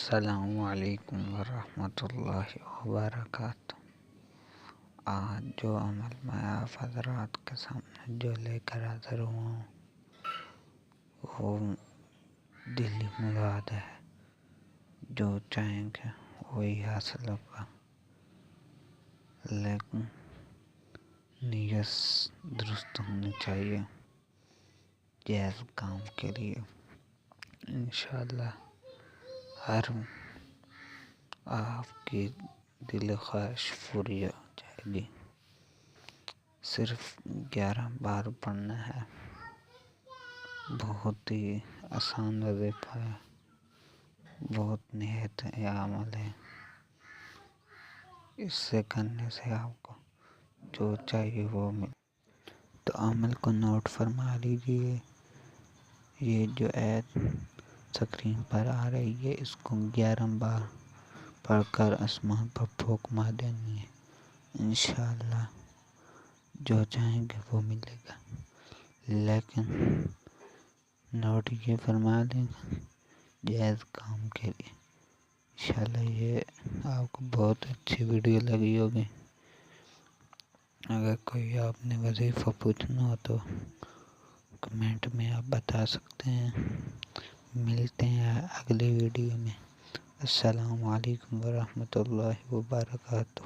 السلام علیکم ورحمۃ اللہ وبرکاتہ۔ آج جو عمل میں آپ حضرات کے سامنے جو لے کر حاضر ہوا ہوں وہ دلی مراد ہے، جو چاہیں گے وہی حاصل ہوگا، لیکن نیت درست ہونی چاہیے جائز کام کے لیے۔ انشاءاللہ ہر آپ کی دل خواہش پوری ہو جائے گی۔ صرف 11 بار پڑھنا ہے، بہت ہی آسان وظیفہ ہے، بہت نہایت عمل ہے۔ اس سے کرنے سے آپ کو جو چاہیے وہ مل۔ تو عمل کو نوٹ فرما لیجیے۔ یہ جو ایت سکرین پر آ رہی ہے اس کو 11 بار پڑھ کر آسمان پر پھونک مار دینی ہے۔ انشاءاللہ جو چاہیں گے وہ ملے گا، لیکن نوٹ یہ فرما دیں جائز کام کے لیے۔ انشاءاللہ یہ آپ کو بہت اچھی ویڈیو لگی ہوگی۔ اگر کوئی آپ نے وظیفہ پوچھنا ہو تو کمنٹ میں آپ بتا سکتے ہیں۔ ملتے ہیں اگلی ویڈیو میں۔ السلام علیکم ورحمۃ اللہ وبرکاتہ۔